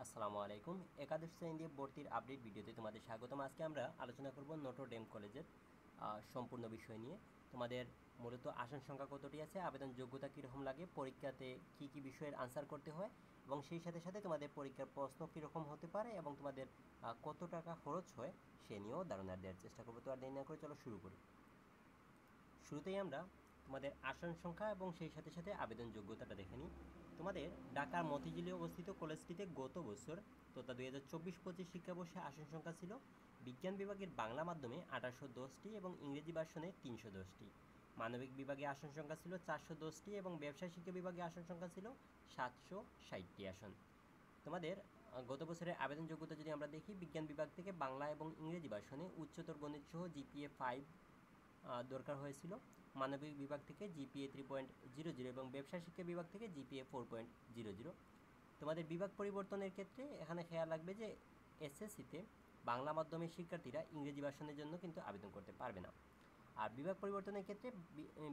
আসসালামু আলাইকুম। একাদশ শ্রেণী ভর্তির আপডেট ভিডিওতে তোমাদের স্বাগতম। আজকে আমরা আলোচনা করব নটর ডেম কলেজের সম্পূর্ণ বিষয় নিয়ে। তোমাদের মূলত আসন সংখ্যা কতটি আছে, আবেদন যোগ্যতা কীরকম লাগে, পরীক্ষাতে কী কী বিষয়ের আনসার করতে হয় এবং সেই সাথে সাথে তোমাদের পরীক্ষার প্রশ্ন কীরকম হতে পারে এবং তোমাদের কত টাকা খরচ হয় সে নিয়েও ধারণা দেওয়ার চেষ্টা করবো। তো আর দেরি না করে চলো শুরু করি। শুরুতেই আমরা তোমাদের আসন সংখ্যা এবং সেই সাথে সাথে আবেদন যোগ্যতাটা দেখে নিই। তোমাদের ঢাকার মতিঝিলে অবস্থিত কলেজটিতে গত বছর তথা 2024-25 শিক্ষাবর্ষে আসন সংখ্যা ছিল বিজ্ঞান বিভাগের বাংলা মাধ্যমে 1810টি এবং ইংরেজি ভার্সনে 310টি। মানবিক বিভাগে আসন সংখ্যা ছিল 410টি এবং ব্যবসায় শিক্ষা বিভাগে আসন সংখ্যা ছিল 760টি আসন। তোমাদের গত বছরের আবেদন যোগ্যতা যদি আমরা দেখি, বিজ্ঞান বিভাগ থেকে বাংলা এবং ইংরেজি ভার্সনে উচ্চতর গণিত সহ জিপিএ 5 দরকার হয়েছিল। মানবিক বিভাগ থেকে জিপিএ 3.00 এবং ব্যবসা শিক্ষা বিভাগ থেকে জিপিএ 4.00। তোমাদের বিভাগ পরিবর্তনের ক্ষেত্রে এখানে খেয়াল রাখবে যে এসএসসিতে বাংলা মাধ্যমের শিক্ষার্থীরা ইংরেজি ভার্সনের জন্য কিন্তু আবেদন করতে পারবে না। আর বিভাগ পরিবর্তনের ক্ষেত্রে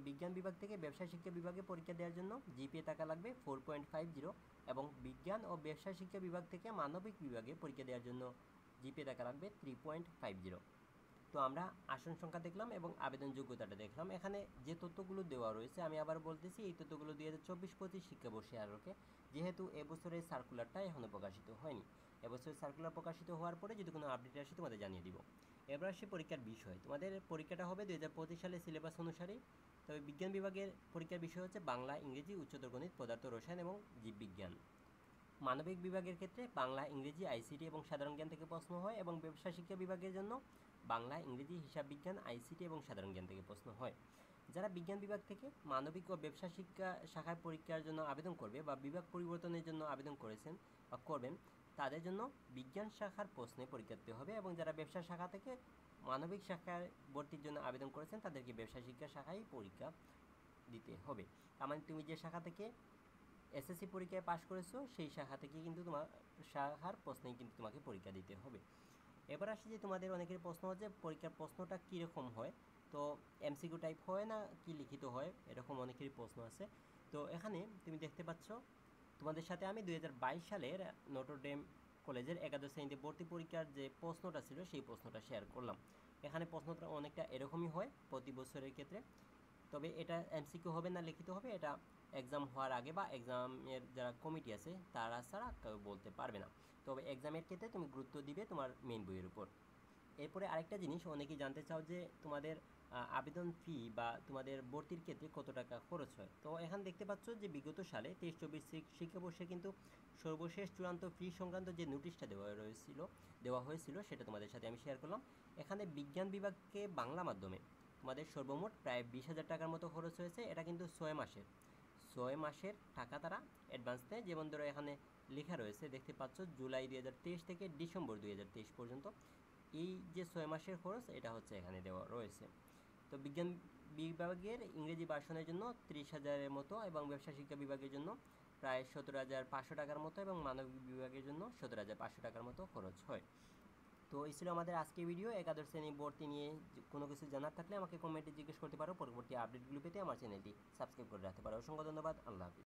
বিজ্ঞান বিভাগ থেকে ব্যবসা শিক্ষা বিভাগে পরীক্ষা দেওয়ার জন্য জিপিএ থাকা লাগবে 4.50 এবং বিজ্ঞান ও ব্যবসা শিক্ষা বিভাগ থেকে মানবিক বিভাগে পরীক্ষা দেওয়ার জন্য জিপিএ থাকা লাগবে 3.50। তো আমরা আসন সংখ্যা দেখলাম এবং আবেদন যোগ্যতাটা দেখলাম। এখানে যে তথ্যগুলো দেওয়া রয়েছে আমি আবার বলতেছি, এই তথ্যগুলো 2024-25 শিক্ষাবর্ষে আলোকে, যেহেতু এবছরের সার্কুলারটা এখনও প্রকাশিত হয়নি। এবছরের সার্কুলার প্রকাশিত হওয়ার পরে যদি কোনো আপডেট আসে তোমাদের জানিয়ে দিব। এবার আসে পরীক্ষার বিষয়। তোমাদের পরীক্ষাটা হবে 2025 সালের সিলেবাস অনুসারেই। তবে বিজ্ঞান বিভাগের পরীক্ষার বিষয় হচ্ছে বাংলা, ইংরেজি, উচ্চতর গণিত, পদার্থ রসায়ন এবং জীববিজ্ঞান। মানবিক বিভাগের ক্ষেত্রে বাংলা, ইংরেজি, আইসিটি এবং সাধারণ জ্ঞান থেকে প্রশ্ন হয় এবং ব্যবসা শিক্ষা বিভাগের জন্য বাংলা, ইংরেজি, হিসাব বিজ্ঞান, আইসিটি এবং সাধারণ জ্ঞান থেকে প্রশ্ন হয়। যারা বিজ্ঞান বিভাগ থেকে মানবিক ও ব্যবসা শিক্ষা শাখায় পরীক্ষার জন্য আবেদন করবে বা বিভাগ পরিবর্তনের জন্য আবেদন করেছেন বা করবেন, তাদের জন্য বিজ্ঞান শাখার প্রশ্নে পরীক্ষা দিতে হবে এবং যারা ব্যবসা শাখা থেকে মানবিক শাখায় ভর্তির জন্য আবেদন করেছেন তাদেরকে ব্যবসা শিক্ষা শাখায় পরীক্ষা দিতে হবে। তার মানে তুমি যে শাখা থেকে এসএসসি পরীক্ষায় পাশ করেছো সেই শাখা থেকে কিন্তু তোমার শাখার প্রশ্নেই কিন্তু তোমাকে পরীক্ষা দিতে হবে। এবার আসি যে তোমাদের অনেকের প্রশ্ন হচ্ছে পরীক্ষার প্রশ্নটা কীরকম হয়, তো এমসিকিউ টাইপ হয় না কি লিখিত হয়, এরকম অনেকেরই প্রশ্ন আছে। তো এখানে তুমি দেখতে পাচ্ছ তোমাদের সাথে আমি 2022 সালের নটর ডেম কলেজের একাদশ শ্রেণীতে ভর্তি পরীক্ষার যে প্রশ্নটা ছিল সেই প্রশ্নটা শেয়ার করলাম। এখানে প্রশ্নটা অনেকটা এরকমই হয় প্রতি বছরের ক্ষেত্রে। তবে এটা এমসিকিউ হবে না লিখিত হবে, এটা এক্সাম হওয়ার আগে বা এক্সামের যারা কমিটি আছে তারা ছাড়া কেউ বলতে পারবে না। তবে এক্সামের ক্ষেত্রে তুমি গুরুত্ব দিবে তোমার মেইন বইয়ের উপর। এরপরে আরেকটা জিনিস অনেকেই জানতে চাও যে তোমাদের আবেদন ফি বা তোমাদের ভর্তির ক্ষেত্রে কত টাকা খরচ হয়। তো এখানে দেখতে পাচ্ছ যে বিগত সালে 23-24 শিক্ষাবর্ষে কিন্তু সর্বশেষ চূড়ান্ত ফি সংক্রান্ত যে নোটিশটা দেওয়া হয়েছিল সেটা তোমাদের সাথে আমি শেয়ার করলাম। এখানে বিজ্ঞান বিভাগকে বাংলা মাধ্যমে তোমাদের সর্বমোট প্রায় 20,000 টাকার মতো খরচ হয়েছে। এটা কিন্তু 6 মাসের টাকা তারা অ্যাডভান্স দেয়। যেমন ধরো এখানে লেখা রয়েছে দেখতে পাচ্ছ জুলাই 2023 থেকে ডিসেম্বর 2023 পর্যন্ত এই যে 6 মাসের খরচ এটা হচ্ছে এখানে দেওয়া রয়েছে। তো বিজ্ঞান বিভাগের ইংরেজি ভার্সনের জন্য 30,000-এর মতো এবং ব্যবসা শিক্ষা বিভাগের জন্য প্রায় 17,500 টাকার মতো এবং মানবিক বিভাগের জন্য 17,500 টাকার মতো খরচ হয়। তো এই ছিল আমাদের আজকের ভিডিও। একাদশ শ্রেণী ভর্তি নিয়ে কোনো কিছু জানার থাকলে আমাকে কমেন্টে জিজ্ঞেস করতে পারো। পরবর্তী আপডেটগুলো পেতে আমার চ্যানেলটি সাবস্ক্রাইব করে রাখতে পারো। অসংখ্য ধন্যবাদ। আল্লাহ হাফিজ।